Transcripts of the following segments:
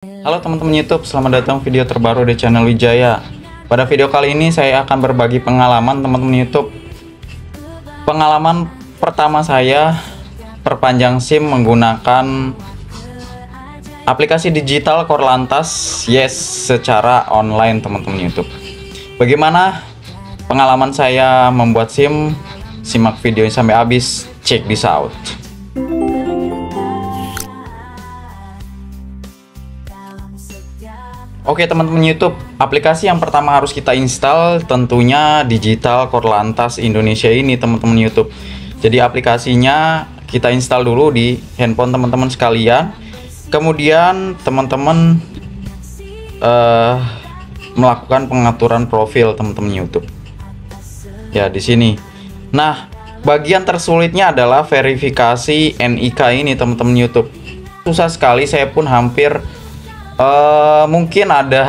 Halo teman-teman YouTube, selamat datang video terbaru di channel Wijaya. Pada video kali ini saya akan berbagi pengalaman teman-teman YouTube. Pengalaman pertama saya perpanjang SIM menggunakan aplikasi digital Korlantas secara online teman-teman YouTube. Bagaimana pengalaman saya membuat SIM? Simak videonya sampai habis, check this out. Oke teman-teman YouTube, aplikasi yang pertama harus kita install tentunya Digital Korlantas Indonesia ini teman-teman YouTube. Jadi aplikasinya kita install dulu di handphone teman-teman sekalian. Kemudian teman-teman melakukan pengaturan profil teman-teman YouTube. Ya di sini. Nah, bagian tersulitnya adalah verifikasi NIK ini teman-teman YouTube. Susah sekali, saya pun hampir mungkin ada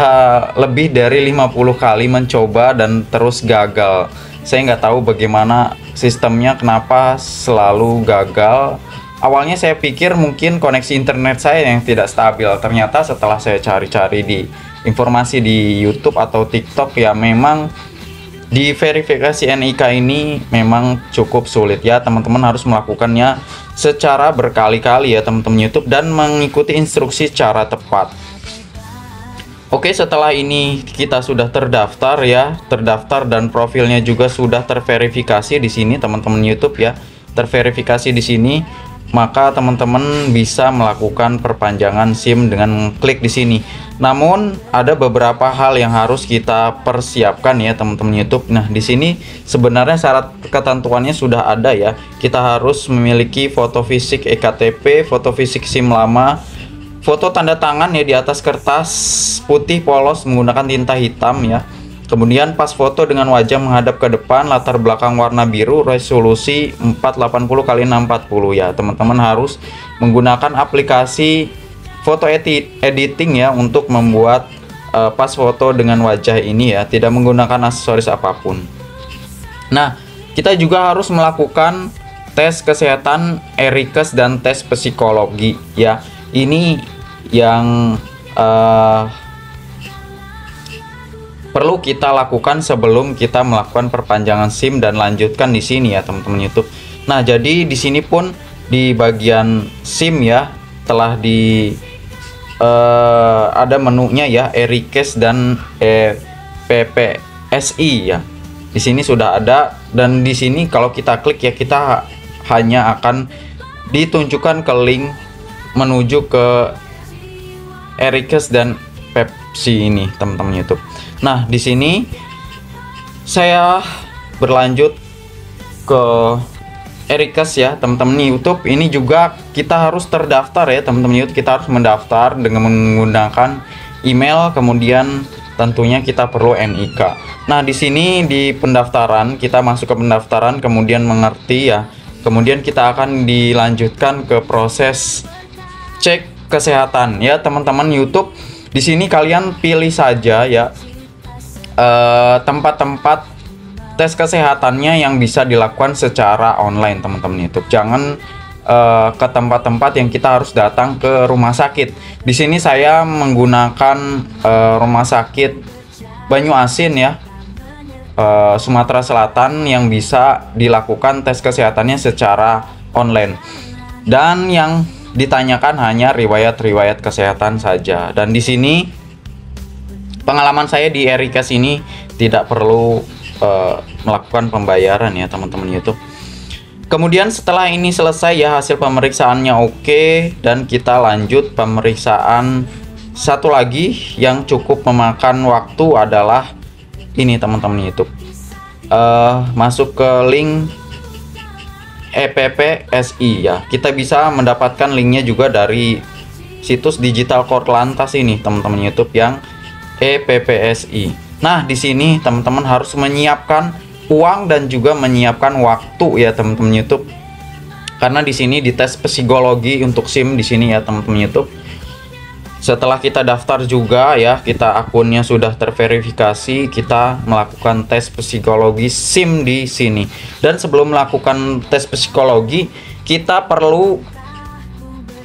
lebih dari 50 kali mencoba dan terus gagal. Saya nggak tahu bagaimana sistemnya, kenapa selalu gagal. Awalnya saya pikir mungkin koneksi internet saya yang tidak stabil. Ternyata setelah saya cari-cari di informasi di YouTube atau TikTok, ya memang di verifikasi NIK ini memang cukup sulit ya. Teman-teman harus melakukannya secara berkali-kali ya teman-teman YouTube dan mengikuti instruksi secara tepat. Oke, setelah ini kita sudah terdaftar ya, terdaftar dan profilnya juga sudah terverifikasi di sini teman-teman YouTube ya, terverifikasi di sini, maka teman-teman bisa melakukan perpanjangan SIM dengan klik di sini. Namun ada beberapa hal yang harus kita persiapkan ya teman-teman YouTube. Nah, di sini sebenarnya syarat ketentuannya sudah ada ya. Kita harus memiliki foto fisik EKTP, foto fisik SIM lama, foto tanda tangan ya di atas kertas putih polos menggunakan tinta hitam ya. Kemudian pas foto dengan wajah menghadap ke depan, latar belakang warna biru, resolusi 480 x 640 ya. Teman-teman harus menggunakan aplikasi foto editing ya untuk membuat pas foto dengan wajah ini ya, tidak menggunakan aksesoris apapun. Nah, kita juga harus melakukan tes kesehatan ERIKES dan tes psikologi ya. Ini yang perlu kita lakukan sebelum kita melakukan perpanjangan SIM dan lanjutkan di sini ya teman-teman YouTube. Nah, jadi di sini pun di bagian SIM ya telah ada menunya ya, ERIKES dan PPSI ya. Di sini sudah ada, dan di sini kalau kita klik ya, kita hanya akan ditunjukkan ke link menuju ke ERIKES dan Pepsi ini teman-teman YouTube. Nah, di sini saya berlanjut ke ERIKES ya teman-teman YouTube. Ini juga kita harus terdaftar ya teman-teman YouTube. Kita harus mendaftar dengan menggunakan email, kemudian tentunya kita perlu NIK. Nah, di sini di pendaftaran kita masuk ke pendaftaran, kemudian mengerti ya. Kemudian kita akan dilanjutkan ke proses cek kesehatan ya teman-teman YouTube. Di sini kalian pilih saja ya tempat-tempat tes kesehatannya yang bisa dilakukan secara online teman-teman YouTube. Jangan ke tempat-tempat yang kita harus datang ke rumah sakit. Di sini saya menggunakan rumah sakit Banyuasin ya, Sumatera Selatan, yang bisa dilakukan tes kesehatannya secara online. Dan yang ditanyakan hanya riwayat-riwayat kesehatan saja. Dan di sini pengalaman saya di ERIKES ini tidak perlu melakukan pembayaran ya teman-teman YouTube. Kemudian setelah ini selesai ya, hasil pemeriksaannya oke, dan kita lanjut pemeriksaan. Satu lagi yang cukup memakan waktu adalah ini teman-teman YouTube, masuk ke link EPPSI ya. Kita bisa mendapatkan linknya juga dari situs Digital Korlantas ini teman-teman YouTube yang EPPSI. Nah, di sini teman-teman harus menyiapkan uang dan juga menyiapkan waktu ya teman-teman YouTube. Karena di sini dites psikologi untuk SIM di sini ya teman-teman YouTube. Setelah kita daftar juga ya, kita akunnya sudah terverifikasi, kita melakukan tes psikologi SIM di sini. Dan sebelum melakukan tes psikologi, kita perlu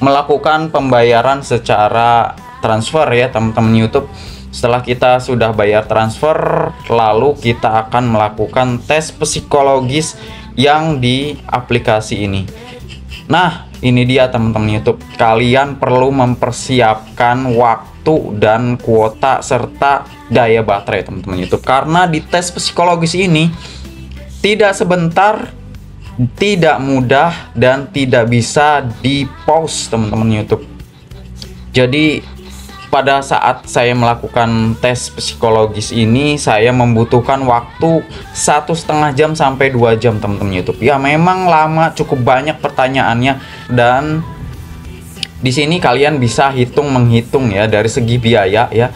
melakukan pembayaran secara transfer ya teman-teman YouTube. Setelah kita sudah bayar transfer, lalu kita akan melakukan tes psikologis yang di aplikasi ini. Nah, ini dia teman-teman YouTube. Kalian perlu mempersiapkan waktu dan kuota serta daya baterai teman-teman YouTube. Karena di tes psikologis ini tidak sebentar, tidak mudah, dan tidak bisa di-pause teman-teman YouTube. Jadi pada saat saya melakukan tes psikologis ini, saya membutuhkan waktu 1,5 jam sampai 2 jam teman-teman YouTube. Ya memang lama, cukup banyak pertanyaannya, dan di sini kalian bisa menghitung ya dari segi biaya ya.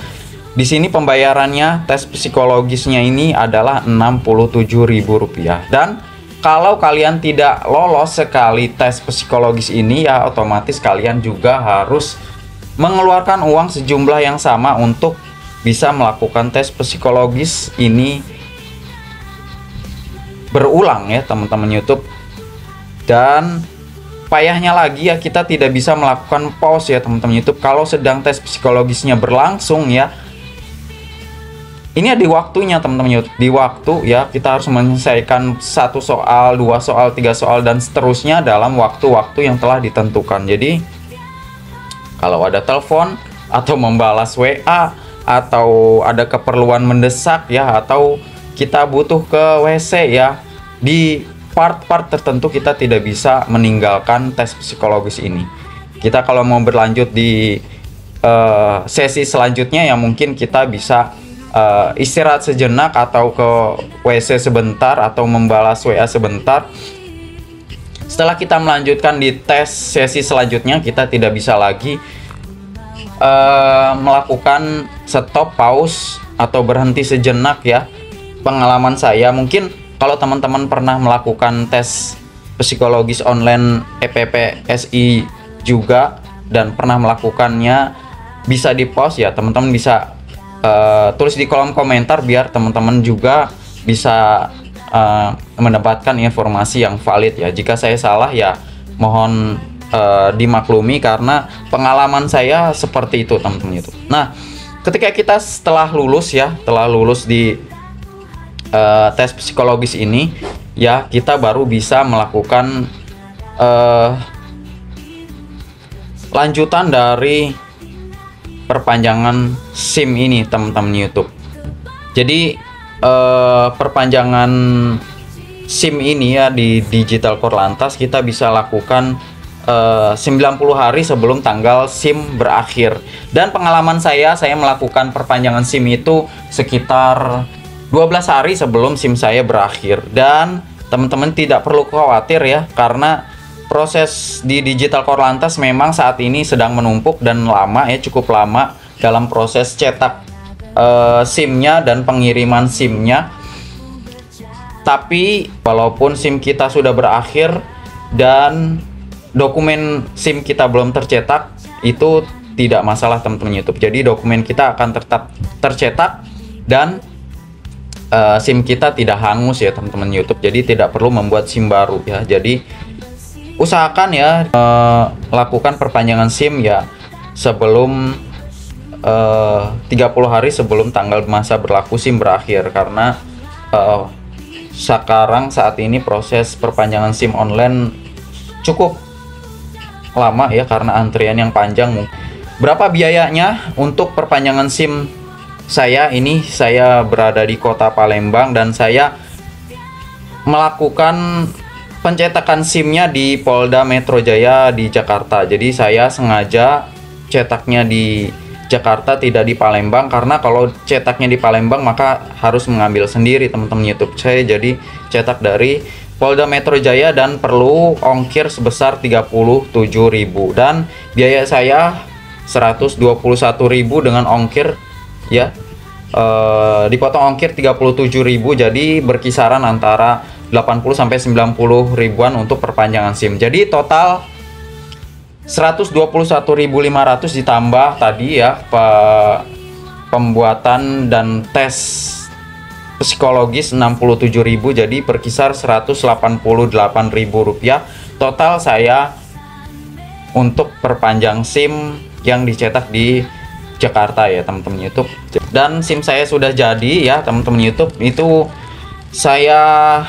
Di sini pembayarannya tes psikologisnya ini adalah Rp67.000, dan kalau kalian tidak lolos sekali tes psikologis ini ya otomatis kalian juga harus mengeluarkan uang sejumlah yang sama untuk bisa melakukan tes psikologis ini berulang ya teman-teman YouTube. Dan payahnya lagi ya, kita tidak bisa melakukan pause ya teman-teman YouTube kalau sedang tes psikologisnya berlangsung ya. Ini di waktunya teman-teman YouTube, di waktu ya, kita harus menyelesaikan 1 soal, 2 soal, 3 soal, dan seterusnya dalam waktu-waktu yang telah ditentukan. Jadi kalau ada telepon atau membalas WA atau ada keperluan mendesak ya, atau kita butuh ke WC ya, di part-part tertentu kita tidak bisa meninggalkan tes psikologis ini. Kita kalau mau berlanjut di sesi selanjutnya ya mungkin kita bisa istirahat sejenak atau ke WC sebentar atau membalas WA sebentar. Setelah kita melanjutkan di tes sesi selanjutnya, kita tidak bisa lagi melakukan stop, pause, atau berhenti sejenak ya. Pengalaman saya, mungkin kalau teman-teman pernah melakukan tes psikologis online EPPSI juga dan pernah melakukannya, bisa di pause ya, teman-teman bisa tulis di kolom komentar biar teman-teman juga bisa mendapatkan informasi yang valid ya. Jika saya salah ya mohon dimaklumi, karena pengalaman saya seperti itu teman-teman itu. Nah, ketika kita setelah lulus di tes psikologis ini ya, kita baru bisa melakukan lanjutan dari perpanjangan SIM ini teman-teman YouTube. Jadi perpanjangan SIM ini ya di Digital Korlantas kita bisa lakukan 90 hari sebelum tanggal SIM berakhir. Dan pengalaman saya melakukan perpanjangan SIM itu sekitar 12 hari sebelum SIM saya berakhir. Dan teman-teman tidak perlu khawatir ya, karena proses di Digital Korlantas memang saat ini sedang menumpuk dan lama ya, cukup lama dalam proses cetak SIM-nya dan pengiriman SIM-nya. Tapi walaupun SIM kita sudah berakhir dan dokumen SIM kita belum tercetak, itu tidak masalah teman-teman YouTube. Jadi dokumen kita akan tetap tercetak dan SIM kita tidak hangus ya teman-teman YouTube. Jadi tidak perlu membuat SIM baru ya. Jadi usahakan ya lakukan perpanjangan SIM ya sebelum 30 hari sebelum tanggal masa berlaku SIM berakhir, karena saat ini proses perpanjangan SIM online cukup lama ya, karena antrian yang panjang. Berapa biayanya untuk perpanjangan SIM saya ini? Saya berada di kota Palembang dan saya melakukan pencetakan SIM-nya di Polda Metro Jaya di Jakarta. Jadi saya sengaja cetaknya di Jakarta, tidak di Palembang, karena kalau cetaknya di Palembang maka harus mengambil sendiri teman-teman YouTube. Saya jadi cetak dari Polda Metro Jaya dan perlu ongkir sebesar 37.000, dan biaya saya 121.000 dengan ongkir ya, dipotong ongkir 37.000, jadi berkisaran antara 80 sampai 90 ribuan untuk perpanjangan SIM. Jadi total 121.500 ditambah tadi ya pembuatan dan tes psikologis 67.000, jadi berkisar 188.000 rupiah total saya untuk perpanjang SIM yang dicetak di Jakarta ya teman-teman YouTube. Dan SIM saya sudah jadi ya teman-teman YouTube. Itu saya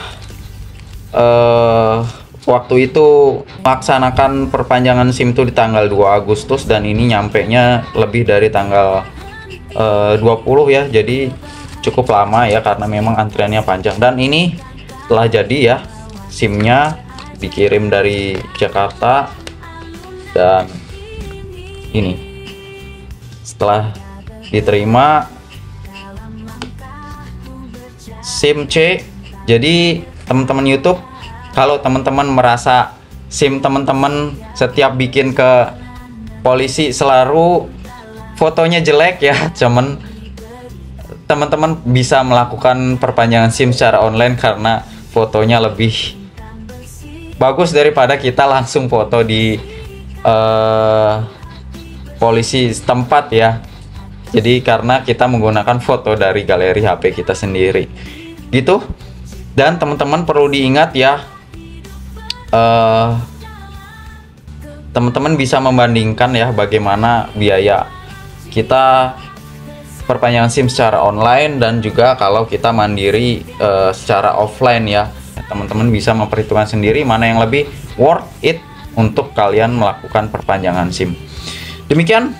waktu itu melaksanakan perpanjangan SIM itu di tanggal 2 Agustus dan ini nyampe nya lebih dari tanggal 20 ya. Jadi cukup lama ya karena memang antriannya panjang. Dan ini telah jadi ya, SIM-nya dikirim dari Jakarta. Dan ini setelah diterima SIM C. Jadi teman-teman YouTube, kalau teman-teman merasa SIM teman-teman setiap bikin ke polisi selalu fotonya jelek ya, teman-teman bisa melakukan perpanjangan SIM secara online karena fotonya lebih bagus daripada kita langsung foto di polisi setempat ya. Jadi karena kita menggunakan foto dari galeri HP kita sendiri gitu. Dan teman-teman perlu diingat ya, teman-teman bisa membandingkan ya bagaimana biaya kita perpanjangan SIM secara online dan juga kalau kita mandiri secara offline ya. Teman-teman bisa memperhitungkan sendiri mana yang lebih worth it untuk kalian melakukan perpanjangan SIM. Demikian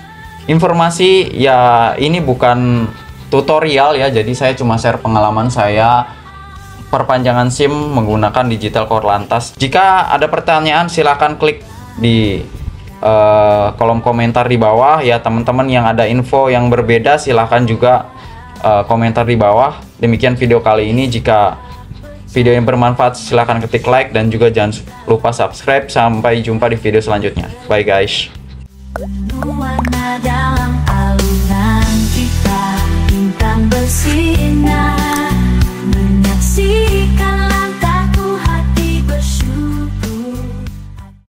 informasi ya, ini bukan tutorial ya, jadi saya cuma share pengalaman saya perpanjangan SIM menggunakan Digital Korlantas. Jika ada pertanyaan silahkan klik di kolom komentar di bawah ya teman-teman. Yang ada info yang berbeda silahkan juga komentar di bawah. Demikian video kali ini. Jika video yang bermanfaat silahkan ketik like dan juga jangan lupa subscribe. Sampai jumpa di video selanjutnya. Bye guys.